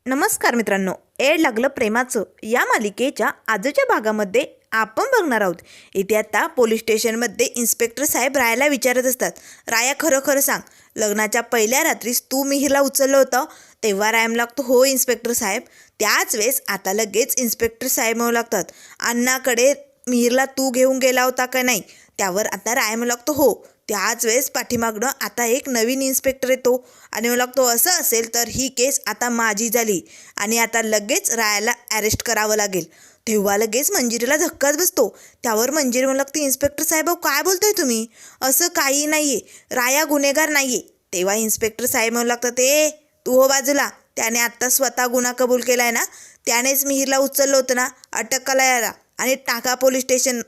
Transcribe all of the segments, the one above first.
नमस्कार मित्रांनो, एड लागलं प्रेमाचं या मालिकेच्या आजच्या भागामध्ये आपण बघणार आहोत. इथे आता पोलीस स्टेशनमध्ये इन्स्पेक्टर साहेब रायाला विचारत असतात, राया खरं खरं सांग, लग्नाच्या पहिल्या रात्रीस तू मिहीरला उचललं होतं? तेव्हा राया म्हणू लागतो, हो इन्स्पेक्टर साहेब. त्याच वेळेस आता लगेच इन्स्पेक्टर साहेब म्हणू लागतात, अण्णाकडे मिहीरला तू घेऊन गेला होता का नाही? त्यावर आता राया म्हणू लागतो, हो. त्याच वेळेस पाठीमागणं आता एक नवीन इन्स्पेक्टर येतो आणि म्हणू लागतो, असं असेल तर ही केस आता माझी झाली आणि आता लगेच रायाला अरेस्ट करावं लागेल. तेव्हा लगेच मंजिरीला धक्काच बसतो. त्यावर मंजिरी म्हणू लागते, इन्स्पेक्टर साहेब काय बोलतोय तुम्ही? असं काही नाही आहे, राया गुन्हेगार नाही आहे. तेव्हा इन्स्पेक्टर साहेब म्हणू लागतात, तू हो बाजूला, त्याने आत्ता स्वतः गुन्हा कबूल केला आहे ना, त्यानेच मिहीरला उचललं होतं ना, अटक करा याला आणि टाका पोलीस स्टेशन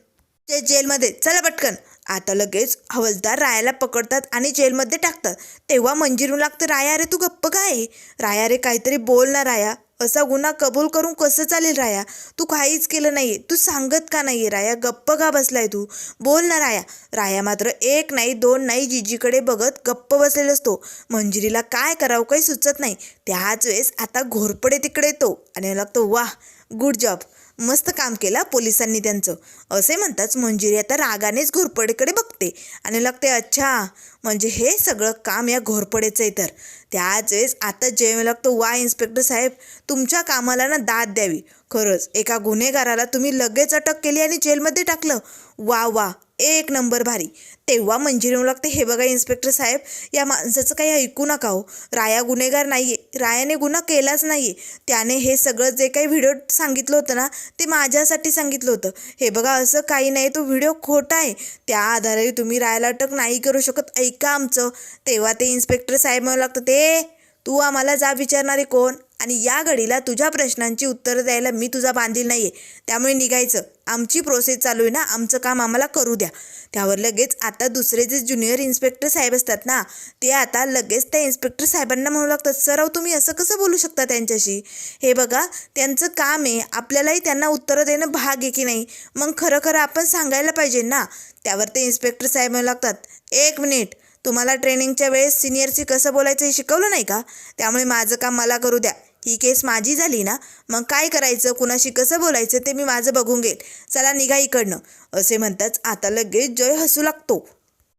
जेलमध्ये, चला पटकन. आता लगेच हवलदार रायाला पकडतात आणि जेलमध्ये टाकतात. तेव्हा मंजिरू लागतं, राया रे तू गप्प काय? राया रे काहीतरी बोल ना राया, असा गुन्हा कबूल करून कसं चालेल राया? तू काहीच केलं नाहीये, तू सांगत का नाहीये राया? गप्प का बसलाय तू? बोल ना राया. राया मात्र एक नाही दोन नाही जिजीकडे बघत गप्प बसलेला असतो. मंजिरीला काय करावं काही सुचत नाही. त्याच वेळेस आता घोरपडे तिकडे येतो आणि लागतो, वाह गुड जॉब, मस्त काम केलं पोलिसांनी त्यांचं. असे म्हणताच मंजिरी आता रागानेच घोरपडेकडे बघते आणि लागते, अच्छा म्हणजे हे सगळं काम या घोरपडेचं आहे. तर त्याच वेळेस आता जय लागतो, वा इन्स्पेक्टर साहेब, तुमच्या कामाला ना दाद द्यावी. खरंच एका गुन्हेगाराला तुम्ही लगेच अटक केली आणि जेलमध्ये टाकलं. वा वा, एक नंबर भारी. तेव्हा मंजिरी म्हणू लागते, हे बघा इन्स्पेक्टर साहेब, या माणसाचं काही ऐकू नका हो. राया गुन्हेगार नाही आहे, रायाने गुन्हा केलाच नाही आहे. त्याने हे सगळं जे काही व्हिडिओ सांगितलं होतं ना, ते माझ्यासाठी सांगितलं होतं. हे बघा असं काही नाही, तो व्हिडिओ खोटा आहे. त्या आधारे तुम्ही रायाला अटक नाही करू शकत, ऐका आमचं. तेव्हा ते इन्स्पेक्टर साहेब म्हणू लागतं, तू आम्हाला जाब विचारणारे कोण? आणि या घडीला तुझ्या प्रश्नांची उत्तरं द्यायला मी तुझा बांधील नाही आहे, त्यामुळे निघायचं. आमची प्रोसेस चालू आहे ना, आमचं काम आम्हाला करू द्या. त्यावर लगेच आता दुसरे जे ज्युनियर इन्स्पेक्टर साहेब असतात ना, ते आता लगेच त्या इन्स्पेक्टर साहेबांना म्हणू लागतात, सर तुम्ही असं कसं बोलू शकता त्यांच्याशी? हे बघा त्यांचं काम आहे, आपल्यालाही त्यांना उत्तरं देणं भाग आहे की नाही? मग खरं खरं आपण सांगायला पाहिजे ना. त्यावर ते इन्स्पेक्टर साहेब म्हणू लागतात, एक मिनिट, तुम्हाला ट्रेनिंगच्या वेळेस सिनियरशी कसं बोलायचं हे शिकवलं नाही का? त्यामुळे माझं काम मला करू द्या. ही केस माझी झाली ना, मग काय करायचं, कुणाशी कसं बोलायचं ते मी माझं बघून घेईल. चला निघा इकडनं. असे म्हणताच आता लगेच जय हसू लागतो.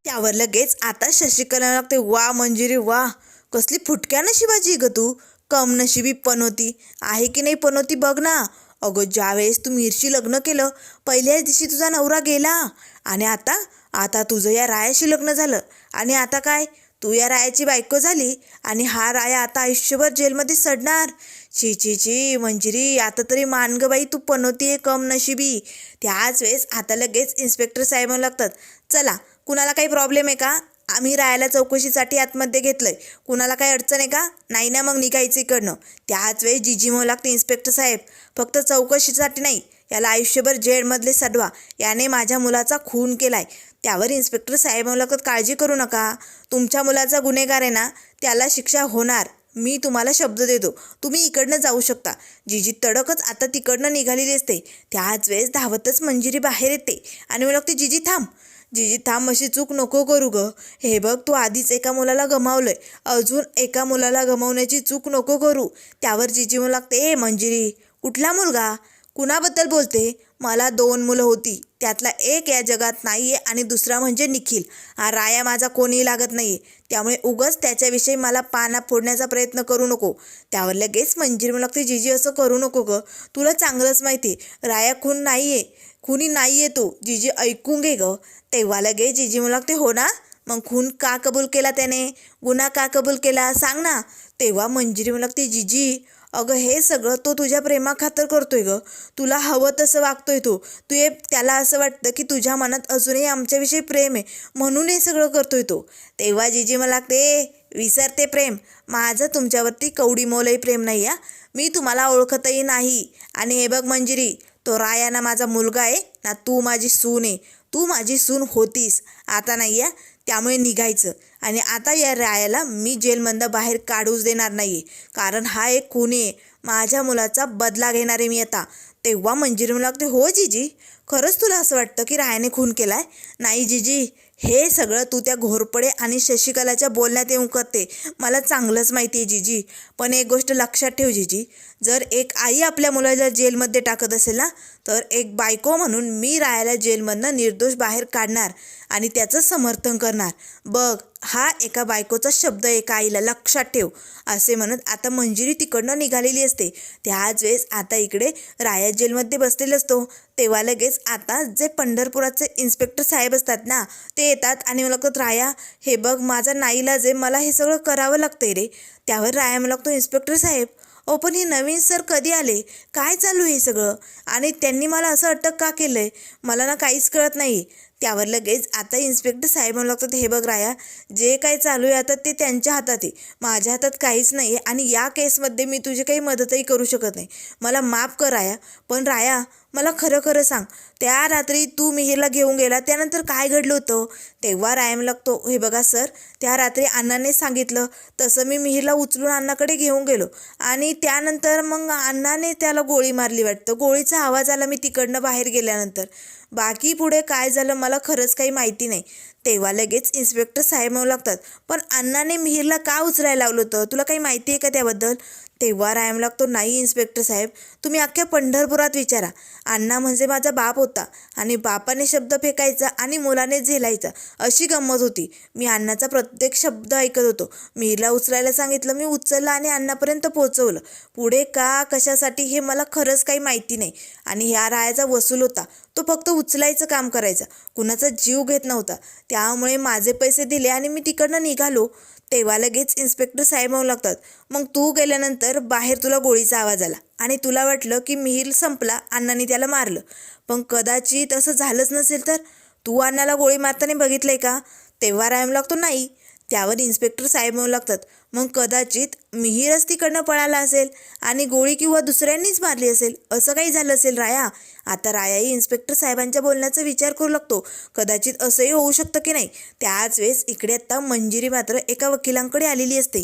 त्यावर लगेच आता शशिकला लागते, वा मंजिरी वा, कसली फुटक्या नशिबाची ग तू. कम नशिबी पनोती आहे की नाही पनोती बघ ना. अगं ज्यावेळेस तू मिरशी लग्न केलं पहिल्याच दिवशी तुझा नवरा गेला आणि आता आता तुझं या रायाशी लग्न झालं आणि आता काय, तू या रायाची बायको झाली आणि हा राया आता आयुष्यभर जेलमध्ये सडणार. ची ची ची मंजिरी, आता तरी मान ग बाई, तू पनोतीये कम नशिबी. त्याच वेळेस आता लगेच इन्स्पेक्टर साहेब म्हणू लागतात, चला कुणाला काही प्रॉब्लेम आहे का? आम्ही रायाला चौकशीसाठी आतमध्ये घेतलंय, कुणाला काही अडचण आहे का? नाही ना, मग निघायचं इकडनं. त्याच वेळेस जिजी म्हणू लागते, इन्स्पेक्टर साहेब फक्त चौकशीसाठी नाही, याला आयुष्यभर जेलमधले सडवा, याने माझ्या मुलाचा खून केलाय. त्यावर इन्स्पेक्टर साहेब म्हणू लागतात, काळजी करू नका, तुमच्या मुलाचा गुन्हेगार आहे ना, त्याला शिक्षा होणार. मी तुम्हाला शब्द देतो, तुम्ही इकडनं जाऊ शकता. जिजी तडकच आता तिकडनं निघालेली असते. त्याच वेळेस धावतच मंजिरी बाहेर येते आणि म्हणू लागते, जिजी थांब, जिजी थांब, अशी चूक नको करू ग. हे बघ तू आधीच एका मुलाला गमावलंय, अजून एका मुलाला गमावण्याची चूक नको करू. त्यावर जिजी म्हणू लागते, मंजिरी कुठला मुलगा, कुणाबद्दल बोलते? मला 2 मुलं होती, त्यातला एक या जगात नाही आहे आणि दुसरा म्हणजे निखिल. हा राया माझा कोणीही लागत नाही आहे, त्यामुळे उगाच त्याच्याविषयी मला पाना फोडण्याचा प्रयत्न करू नको. त्यावर लगेच मंजिरी म्हणू लागते, जिजी असं करू नको ग, तुला चांगलंच माहिती आहे राया खून नाही आहे, खुनी नाही आहे तो. जिजी ऐकून घे ग. तेव्हा लगेच जिजी म्हणू लागते, हो ना, मग खून का कबूल केला त्याने, गुन्हा का कबूल केला सांग ना. तेव्हा मंजिरी म्हणू लागते, जिजी अगं हे सगळं तो तुझ्या प्रेमाखातर करतोय ग, तुला हवं तसं वागतोय तो. तू त्याला असं वाटतं की तुझ्या मनात अजूनही आमच्याविषयी प्रेम आहे म्हणून हे सगळं करतोय तो. तेव्हा जिजी मला लागते, विसरते प्रेम, माझं तुमच्यावरती कवडी मोलही प्रेम नाही. मी तुम्हाला ओळखतही नाही. आणि हे बघ मंजिरी, तो राया ना माझा मुलगा आहे ना, तू माझी सून आहे. तू माझी सून होतीस, आता नाही आहे, त्यामुळे निघायचं. आणि आता या रायाला मी जेलमधनं बाहेर काढूच देणार नाही आहे, कारण हा एक खूनी आहे, माझ्या मुलाचा बदला घेणार आहे मी आता. तेव्हा मंजिरी म्हणू लागते, हो जिजी, खरंच तुला असं वाटतं की रायाने खून केला आहे? नाही जिजी, हे सगळं तू त्या घोरपडे आणि शशिकलाच्या बोलण्यात येऊन करते, मला चांगलंच माहिती आहे जीजी. पण एक गोष्ट लक्षात ठेव जीजी, जर एक आई आपल्या मुलाला जेलमध्ये टाकत असेल ना, तर एक बायको म्हणून मी रायाला जेलमधनं निर्दोष बाहेर काढणार आणि त्याचं समर्थन करणार. बघ, हा एका बायकोचा शब्द एका आईला, लक्षात ठेव. असे म्हणत आता मंजिरी तिकडनं निघालेली असते. त्याच वेळेस आता इकडे राया जेलमध्ये बसलेला असतो. तेव्हा लगेच आता जे पंढरपुराचे इन्स्पेक्टर साहेब असतात ना, ते येतात आणि मला लागतं, राया हे बघ, माझा नाईलाज आहे, मला हे सगळं करावं लागतंय रे. त्यावर राया मला लागतो, इन्स्पेक्टर साहेब पण हे नवीन सर कधी आले, काय चालू आहे हे सगळं, आणि त्यांनी मला असं अटक का केलं आहे, मला ना काहीच कळत नाही. त्यावर लगेच आता इन्स्पेक्टर साहेब म्हणू लागतात, हे बघ राया, जे काही चालू आहे आता ते त्यांच्या हातात आहे, माझ्या हातात काहीच नाही आहे. आणि या केसमध्ये मी तुझी काही मदतही करू शकत नाही, मला माफ कर राया. पण राया, मला खरं खरं सांग, त्या रात्री तू मिहीरला घेऊन गेला त्यानंतर काय घडलं होतं? तेव्हा राया म्हणू लागतो, हे बघा सर, त्या रात्री अण्णाने सांगितलं तसं मी मिहीरला उचलून अण्णाकडे घेऊन गेलो आणि त्यानंतर मग अण्णाने त्याला गोळी मारली वाटतं. गोळीचा आवाज आला मी तिकडनं बाहेर गेल्यानंतर. बाकी पुढे काय झालं मला खरंच काही माहिती नाही. तेव्हा लगेच इन्स्पेक्टर साहेब म्हणू लागतात, पण अण्णाने मिहीरला का उचलायला लावलं होतं, तुला काही माहिती आहे का त्याबद्दल? तेव्हा रायम लागतो, नाही इन्स्पेक्टर साहेब, तुम्ही अख्ख्या पंढरपुरात विचारा. अण्णा म्हणजे माझा बाप होता आणि बापाने शब्द फेकायचा आणि मुलाने झेलायचा, अशी गंमत होती. मी अण्णाचा प्रत्येक शब्द ऐकत होतो. मिहीरला उचलायला सांगितलं, मी उचललं आणि अण्णापर्यंत पोहोचवलं. पुढे का कशासाठी हे मला खरंच काही माहिती नाही. आणि ह्या रायाचा वसूल होता, तो फक्त उचलायचं काम करायचा, कुणाचा जीव घेत नव्हता. त्यामुळे माझे पैसे दिले आणि मी तिकडनं निघालो. तेव्हा लगेच इन्स्पेक्टर साहेब म्हणू लागतात, मग तू गेल्यानंतर बाहेर तुला गोळीचा आवाज आला आणि तुला वाटलं की मिहीर संपला, अण्णांनी त्याला मारलं. पण कदाचित असं झालंच नसेल तर? तू अण्णाला गोळी मारताना बघितलंय का? तेव्हा रायम लागतो, नाही. त्यावर इन्स्पेक्टर साहेब म्हणू लागतात, मग कदाचित मिहीरच तिकडनं पळाला असेल आणि गोळी किंवा दुसऱ्यांनीच मारली असेल, असं काही झालं असेल राया. आता रायाही इन्स्पेक्टर साहेबांच्या बोलण्याचा विचार करू लागतो, कदाचित असंही होऊ शकतं की नाही. त्याच वेळेस इकडे आता मंजिरी मात्र एका वकिलांकडे आलेली असते.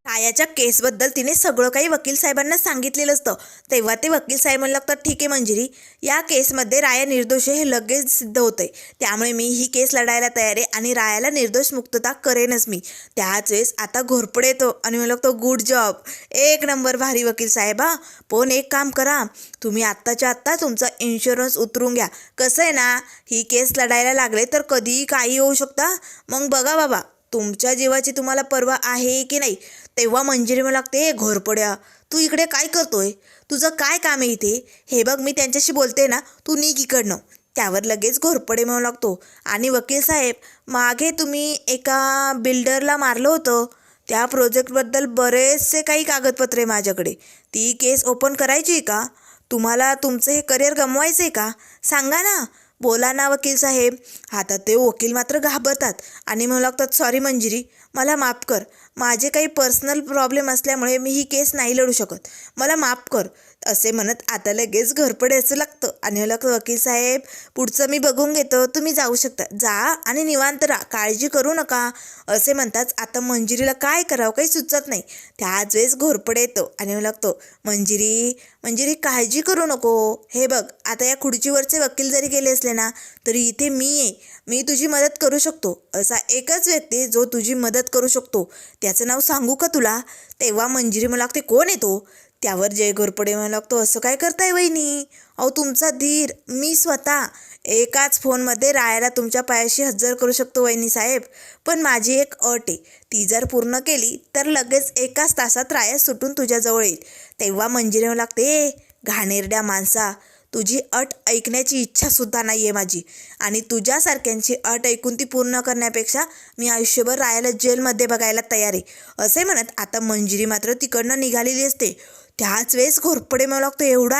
रायाच्या केसबद्दल तिने सगळं काही वकील साहेबांना सांगितलेलं असतं. तेव्हा ते वकील साहेब म्हणू लागतात, ठीक आहे मंजिरी, या केसमध्ये राया निर्दोष आहे हे लगेच सिद्ध होतंय, त्यामुळे मी ही केस लढायला तयार आहे आणि रायाला निर्दोष मुक्तता करेनच मी. त्याच वेळेस आता घोरपडे येतो आणि म्हणू लागतो, गुड जॉब, एक नंबर भारी वकील साहेब. हा, पण एक काम करा, तुम्ही आत्ताच्या आत्ता तुमचा इन्शुरन्स उतरून घ्या. कसं आहे ना, ही केस लढायला लागले तर कधीही काही होऊ शकता, मग बघा बाबा तुमच्या जीवाची तुम्हाला पर्वा आहे की नाही. तेव्हा मंजिरी म्हणू लागते, घोरपड्या, तू इकडे काय करतोय, तुझं काय काम आहे इथे? हे बघ, मी त्यांच्याशी बोलते ना, तू निघ इकडनं. त्यावर लगेच घोरपडे म्हणू लागतो, आणि वकील साहेब, मागे तुम्ही एका बिल्डरला मारलं होतं, त्या प्रोजेक्टबद्दल बरेचसे काही कागदपत्रे माझ्याकडे, ती केस ओपन करायची आहे का? तुम्हाला तुमचं हे करिअर गमवायचं आहे का? सांगा ना, बोला ना वकील साहेब. आता ते वकील मात्र घाबरतात आणि म्हणू लागतात, सॉरी मंजिरी, मला माफ कर, माझे काही पर्सनल प्रॉब्लेम असल्यामुळे मी ही केस नाही लढू शकत, मला माफ कर. असे म्हणत आता लगेच घरपडायचं लागतं आणि म्हणू वकील साहेब, पुढचं मी बघून घेतो, तुम्ही जाऊ शकता, जा आणि निवांत राहा, काळजी करू नका. असे म्हणताच आता मंजिरीला काय करावं काही सुचत नाही. त्याच वेळेस घोरपडे येतो आणि म्हणू लागतो, मंजिरी मंजिरी, काळजी करू नको. हे बघ, आता या खुर्चीवरचे वकील जरी गेले असले ना, तरी इथे मी आहे, मी तुझी मदत करू शकतो. असा एकच व्यक्ती जो तुझी मदत करू शकतो, त्याचं नाव सांगू का तुला? तेव्हा मंजिरी म्हणू लागते, कोण आहे तो? त्यावर जय घोरपडे म्हणू लागतो, असं काय करताय वहिनी, अहो तुमचा धीर, मी स्वतः एकाच फोनमध्ये रायाला तुमच्या पायाशी हजर करू शकतो वहिनी साहेब. पण माझी एक अट आहे, ती जर पूर्ण केली तर लगेच एकाच तासात राया सुटून तुझ्याजवळ येईल. तेव्हा मंजिरी म्हणू लागते, घाणेरड्या माणसा, तुझी अट ऐकण्याची इच्छासुद्धा नाही आहे माझी, आणि तुझ्यासारख्यांची अट ऐकून ती पूर्ण करण्यापेक्षा मी आयुष्यभर रायाला जेलमध्ये बघायला तयार आहे. असे म्हणत आता मंजिरी मात्र तिकडनं निघालेली असते. त्याच वेळेस घोरपडे म्हणू लागतो, एवढा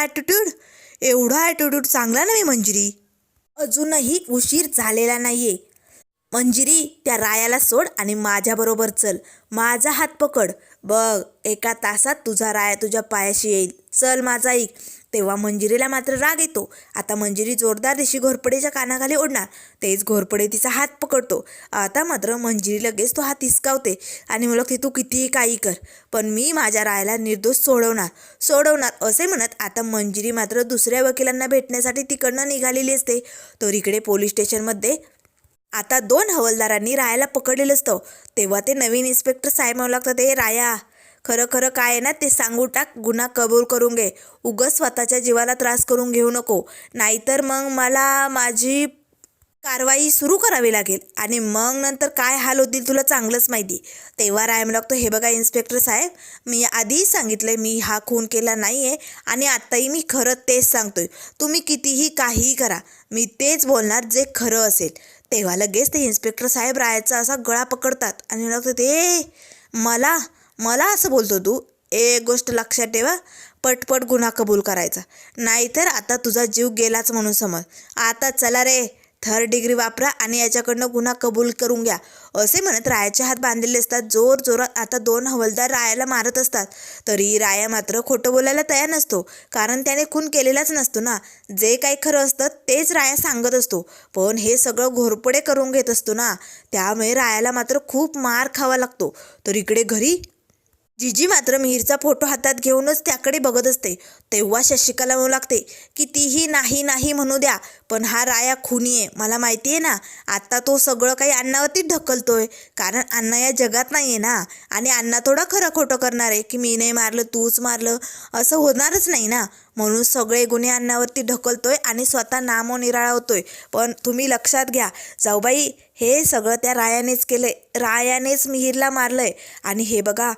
ॲटिट्यूड चांगला नाही मंजिरी, अजूनही उशीर झालेला नाहीये. मंजिरी, त्या रायाला सोड आणि माझ्याबरोबर चल, माझा हात पकड, बघ एका तासात तुझा राया तुझ्या पायाशी येईल, चल माझा ऐक. तेव्हा मंजिरीला मात्र राग येतो. आता मंजिरी जोरदार दिशी घोरपडेच्या कानाखाली ओढणार, तेच घोरपडे तिचा हात पकडतो. आता मात्र मंजिरी लगेच तो हात हिसकावते आणि म्हणते, तू कितीही काही कर, पण मी माझ्या रायाला निर्दोष सोडवणार. असे म्हणत आता मंजिरी मात्र दुसऱ्या वकिलांना भेटण्यासाठी तिकडनं निघालेली असते. तर इकडे पोलीस स्टेशनमध्ये आता 2 हवालदारांनी रायाला पकडलेलं असतं. तेव्हा ते नवीन इन्स्पेक्टर साहेब म्हणू लागतात, ए राया, खरं खरं काय आहे ना ते सांगून टाक, गुन्हा कबूल करून घे. उगाच स्वतःच्या जीवाला त्रास करून घेऊ नको, नाहीतर मग मला माझी कारवाई सुरू करावी लागेल आणि मग नंतर काय हाल होतील तुला चांगलंच माहिती. तेव्हा रायम लागतो, हे बघा इन्स्पेक्टर साहेब, मी आधीही सांगितलंय मी हा खून केला नाही आहे आणि आत्ताही मी खरं तेच सांगतोय. तुम्ही कितीही काहीही करा, मी तेच बोलणार जे खरं असेल. तेव्हा लगेच ते इन्स्पेक्टर साहेब रायाचा असा गळा पकडतात आणि लागतं, ते मला मला असं बोलतो तू? एक गोष्ट लक्षात ठेवा, पटपट गुन्हा कबूल करायचा, नाहीतर आता तुझा जीव गेलाच म्हणून समज. आता चला रे, 3rd डिग्री वापरा आणि याच्याकडनं गुन्हा कबूल करून घ्या. असे म्हणत रायाचे हात बांधलेले असतात. जोर जोरात आता 2 हवालदार रायाला मारत असतात. तरी राया मात्र खोटं बोलायला तयार नसतो, कारण त्याने खून केलेलाच नसतो ना. जे काही खरं असतं तेच राया सांगत असतो, पण हे सगळं घोरपडे करून घेत असतो ना, त्यामुळे रायाला मात्र खूप मार खावा लागतो. तर इकडे घरी जिजी मात्र मिहीरचा फोटो हातात घेऊनच त्याकडे बघत असते. तेव्हा शशिकाला म्हणू लागते, कितीही नाही नाही म्हणू द्या, पण हा राया खुनी आहे, मला माहिती आहे ना. आता तो सगळं काही अण्णावरती ढकलतोय, कारण अण्णा या जगात नाही आहे ना. आणि अण्णा थोडा खरं खोटं करणार आहे की मी नाही मारलं तूच मारलं, असं होणारच नाही ना. म्हणून सगळे गुन्हे अण्णावरती ढकलतोय आणि स्वतः नामोनिराळा होतोय. पण तुम्ही लक्षात घ्या जाऊबाई, हे सगळं त्या रायानेच केलंय, रायानेच मिहीरला मारलंय. आणि हे बघा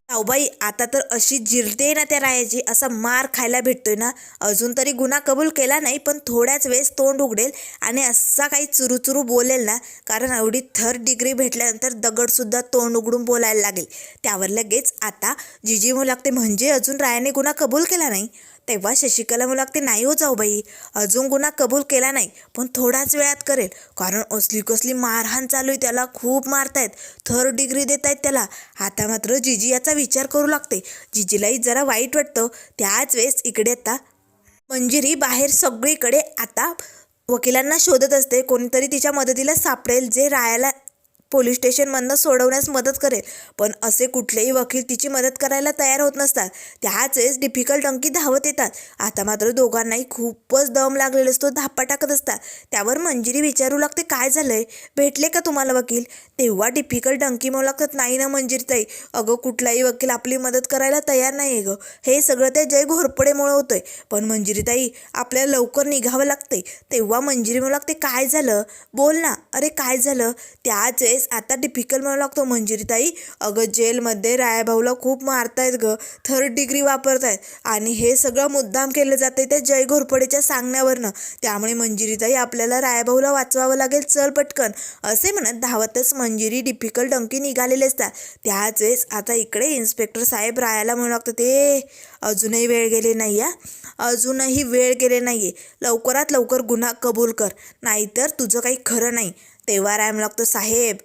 जाऊबाई, आता तर अशी जिरते ना त्या रायाची, असा मार खायला भेटतोय ना. अजून तरी गुन्हा कबूल केला नाही, पण थोड्याच वेळेस तोंड उघडेल आणि असा काही चुरूचुरू बोलेल ना, कारण एवढी 3rd डिग्री भेटल्यानंतर दगडसुद्धा तोंड उघडून बोलायला लागेल. त्यावर लगेच आता जिजी म्हणू लागते, म्हणजे अजून रायाने गुन्हा कबूल केला नाही? तेव्हा शशिकला म्हणू लागते, नाही हो जाऊबाई, अजून गुन्हा कबूल केला नाही, पण थोड्याच वेळात करेल, कारण असली कसली मारहाण चालू आहे, त्याला खूप मारतायत, 3rd डिग्री देत आहेत त्याला. आता मात्र जिजी याचा विचार करू लागते. जिजीलाही जरा वाईट वाटतं. त्याच वेळेस इकडे आता मंजिरी बाहेर सगळीकडे आता वकिलांना शोधत असते. कोणीतरी तिच्या मदतीला सापडेल जे रायाला पोलीस स्टेशनमधनं सोडवण्यास मदत करेल, पण असे कुठलेही वकील तिची मदत करायला तयार होत नसतात. त्याच वेळेस डिफिकल्ट अंकी धावत येतात. आता मात्र दोघांनाही खूपच दम लागलेला असतो, धापा टाकत असतात. त्यावर मंजिरी विचारू लागते, काय झालंय, भेटले का तुम्हाला वकील? तेव्हा डिफिकल्ट अंकी म्हणू लागतात, नाही ना मंजिरीताई, अगं कुठलाही वकील आपली मदत करायला तयार नाही आहे गं, हे सगळं त्या जय घोरपडेमुळे होतंय. पण मंजिरीताई, आपल्याला लवकर निघावं लागतंय. तेव्हा मंजिरी म्हणू लागते, काय झालं, बोल ना, अरे काय झालं? त्याच आता डिफिकल्ट म्हणू लागतो, मंजिरीताई, अगं जेलमध्ये रायाभाऊला खूप मारतायत गं, 3rd डिग्री वापरतायत आणि हे सगळं मुद्दाम केलं जाते त्या जय घोरपडेच्या सांगण्यावरनं. त्यामुळे मंजिरीताई, आपल्याला रायाभाऊला वाचवावं लागेल, चल पटकन. असे म्हणत धावतच मंजिरी डिफिकल्ट अंकी निघालेले असतात. त्याच वेळेस आता इकडे इन्स्पेक्टर साहेब रायाला म्हणू लागतं, ते अजूनही वेळ गेले नाही या, अजूनही वेळ गेले नाही आहे, लवकरात लवकर गुन्हा कबूल कर, नाहीतर तुझं काही खरं नाही. तेव्हा राय लागतो, साहेब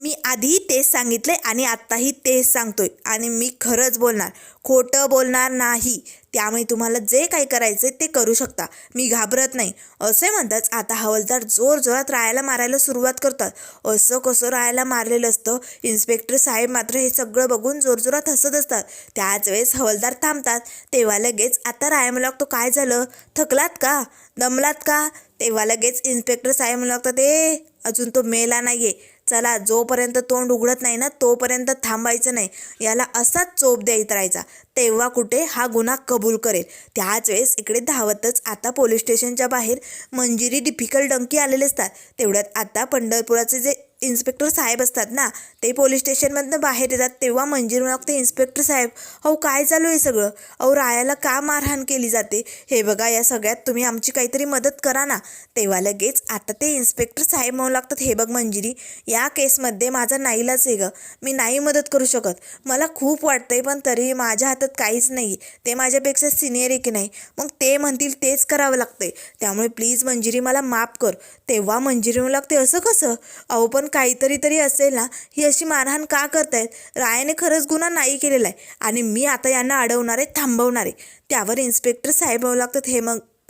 मी आधीही तेच सांगितलंय आणि आत्ताही तेच सांगतोय आणि मी खरंच बोलणार, खोटं बोलणार नाही. त्यामुळे तुम्हाला जे काही करायचं ते करू शकता, मी घाबरत नाही. असे म्हणताच आता हवालदार जोरात रायाला मारायला सुरुवात करतात. असं कसं रायाला मारलेलं असतं. इन्स्पेक्टर साहेब मात्र हे सगळं बघून जोरात हसत असतात. त्याच वेळेस हवालदार थांबतात. तेव्हा लगेच आता राया म्हणू लागतो, काय झालं, थकलात का, दमलात का? तेव्हा लगेच इन्स्पेक्टर साहेब म्हणू लागतात, अजून तो मेला नाही आहे, चला, जोपर्यंत तोंड उघडत नाही ना तोपर्यंत थांबायचं नाही, याला असाच चोप द्यायत राहायचा, तेव्हा कुठे हा गुन्हा कबूल करेल. त्याच वेळेस इकडे धावतच आता पोलीस स्टेशनच्या बाहेर मंजिरी डिफिकल्ट डंकी आलेले असतात. तेवढ्यात आता पंढरपुराचे जे इन्स्पेक्टर साहेब असतात ना, ते पोलीस स्टेशनमधनं बाहेर येतात. तेव्हा मंजिरी लागते, इन्स्पेक्टर साहेब, अहो काय चालू आहे सगळं, अहो रायाला का मारहाण केली जाते, हे बघा, या सगळ्यात तुम्ही आमची काहीतरी मदत करा ना. तेव्हा लगेच आता ते इन्स्पेक्टर साहेब म्हणू लागतात, हे बघ मंजिरी, या केसमध्ये माझा नाईलाज आहे गं, मी नाही मदत करू शकत, मला खूप वाटतंय, पण तरी माझ्या हातात काहीच नाही, ते माझ्यापेक्षा सिनियर आहे की नाही, मग ते म्हणतील तेच करावं लागतंय, त्यामुळे प्लीज मंजिरी मला माफ कर. तेव्हा मंजिरी म्हणू लागते, असं कसं, अहो पण काहीतरी तरी असेल ना, ही अशी मारहाण का करतायत, रायाने खरंच गुन्हा नाही केलेला आहे आणि मी आता यांना अडवणार आहे, थांबवणार आहे. त्यावर इन्स्पेक्टर साहेब म्हणू लागतात,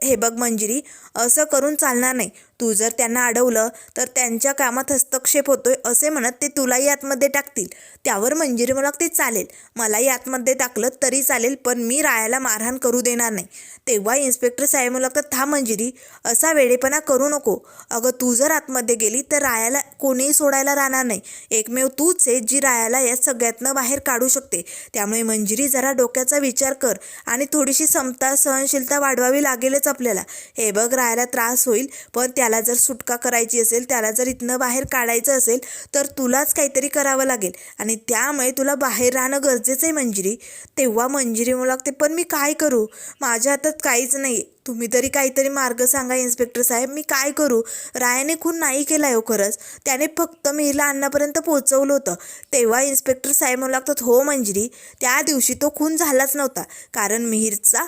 हे बघ मंजिरी, असं करून चालणार नाही, तू जर त्यांना अडवलं तर त्यांच्या कामात हस्तक्षेप होतोय असे म्हणत ते तुलाही आतमध्ये टाकतील. त्यावर मंजिरी म्हणाली, चालेल, मलाही आतमध्ये टाकलं तरी चालेल, पण मी रायाला मारहाण करू देणार नाही. तेव्हा इन्स्पेक्टर साहेब म्हणू थांब मंजिरी, असा वेडेपणा करू नको. अगं तू जर आतमध्ये गेली तर रायाला कोणीही सोडायला राहणार नाही. एकमेव तूच आहे जी रायाला या सगळ्यातनं बाहेर काढू शकते. त्यामुळे मंजिरी जरा डोक्याचा विचार कर आणि थोडीशी समता सहनशीलता वाढवावी लागेलच आपल्याला. हे बघ, रायाला त्रास होईल, पण त्याला जर सुटका करायची असेल, त्याला जर इथनं बाहेर काढायचं असेल तर तुलाच काहीतरी करावं लागेल आणि त्यामुळे तुला बाहेर राहणं गरजेचं आहे मंजिरी. तेव्हा मंजिरी म्हणू लागते, पण मी काय करू, माझ्या हातात काहीच नाही. तुम्ही तरी काहीतरी मार्ग सांगा इन्स्पेक्टर साहेब, मी काय करू. रायाने खून नाही केला हो खरंच, त्याने फक्त मिहीरला अन्नापर्यंत पोहोचवलं होतं. तेव्हा इन्स्पेक्टर साहेब म्हणू लागतात, हो मंजिरी, त्या दिवशी तो खून झालाच नव्हता कारण मिहीरचा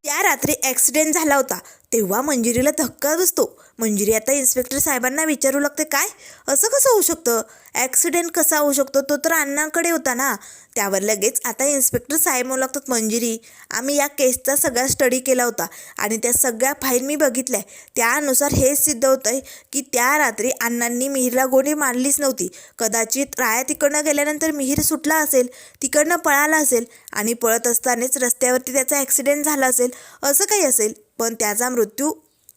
त्या रात्री ॲक्सिडेंट झाला होता. तेव्हा मंजिरीला धक्का बसतो. मंजिरी आता इन्स्पेक्टर साहेबांना विचारू लागते, काय, असं कसं होऊ शकतं, ॲक्सिडेंट कसा होऊ शकतो, तो तर अण्णांकडे होता ना. त्यावर लगेच आता इन्स्पेक्टर साहेब म्हणू लागतात, मंजिरी, आम्ही या केसचा सगळा स्टडी केला होता आणि त्या सगळ्या फाईल मी बघितल्या. त्यानुसार हेच सिद्ध होतं आहे की त्या रात्री अण्णांनी मिहीरला गोळी मारलीच नव्हती. कदाचित राया तिकडनं गेल्यानंतर मिहीर सुटला असेल, तिकडनं पळाला असेल आणि पळत असतानाच रस्त्यावरती त्याचा ॲक्सिडेंट झाला असेल, असं काही असेल, पण त्याचा मृत्यू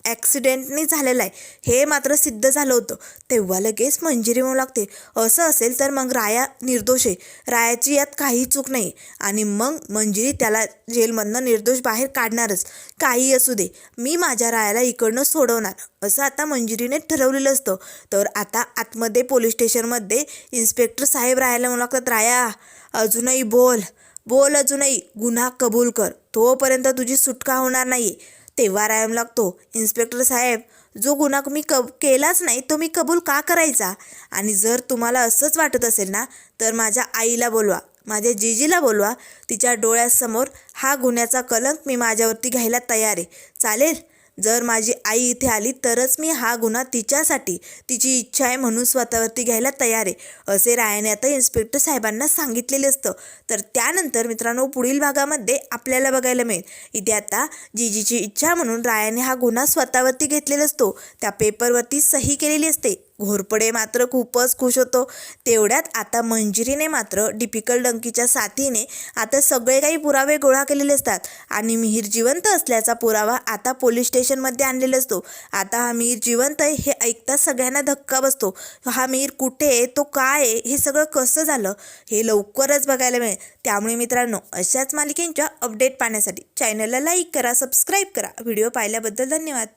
ॲक्सिडेंटनी झालेला आहे हे मात्र सिद्ध झालं होतं. तेव्हा लगेच मंजिरी म्हणू लागते, असं असेल तर मग राया निर्दोष आहे, रायाची यात काही चूक नाही आणि मग मंजिरी त्याला जेलमधनं निर्दोष बाहेर काढणारच. काही असू दे, मी माझ्या रायाला इकडनं सोडवणार, असं आता मंजिरीने ठरवलेलं असतं. तर आता आतमध्ये पोलीस स्टेशनमध्ये इन्स्पेक्टर साहेब रायाला म्हणू लागतात, राया, अजूनही बोल बोल, अजूनही गुन्हा कबूल कर, तोपर्यंत तुझी सुटका होणार नाही. तेव्हा रायम लागतो, इन्स्पेक्टर साहेब, जो गुन्हा मी केलाच नाही तो मी कबूल का करायचा. आणि जर तुम्हाला असंच वाटत असेल ना तर माझ्या आईला बोलवा, माझ्या जीजीला बोलवा, तिच्या डोळ्यासमोर हा गुन्ह्याचा कलंक मी माझ्यावरती घ्यायला तयार आहे. चालेल, जर माझी आई इथे आली तरच मी हा गुन्हा तिच्यासाठी, तिची इच्छा आहे म्हणून स्वतःवरती घ्यायला तयार आहे, असे रायाने आता इन्स्पेक्टर साहेबांना सांगितलेले असतं. तर त्यानंतर मित्रांनो पुढील भागामध्ये आपल्याला बघायला मिळेल, इथे आता जीजीची इच्छा म्हणून रायाने हा गुन्हा स्वतःवरती घेतलेला असतो, त्या पेपरवरती सही केलेली असते. घोरपडे मात्र खूपच खुश होतो. तेवढ्यात आता मंजिरीने मात्र डिपिकल डंकीच्या साथीने आता सगळे काही पुरावे गोळा केलेले असतात आणि मिहीर जिवंत असल्याचा पुरावा आता पोलीस स्टेशनमध्ये आणलेला असतो. आता हा मिहीर जिवंत आहे हे ऐकताच सगळ्यांना धक्का बसतो. हा मिहीर कुठे आहे, तो काय आहे, हे सगळं कसं झालं हे लवकरच बघायला मिळेल. त्यामुळे मित्रांनो, अशाच मालिकेंच्या अपडेट पाहण्यासाठी चॅनलला लाईक करा, सबस्क्राईब करा. व्हिडिओ पाहिल्याबद्दल धन्यवाद.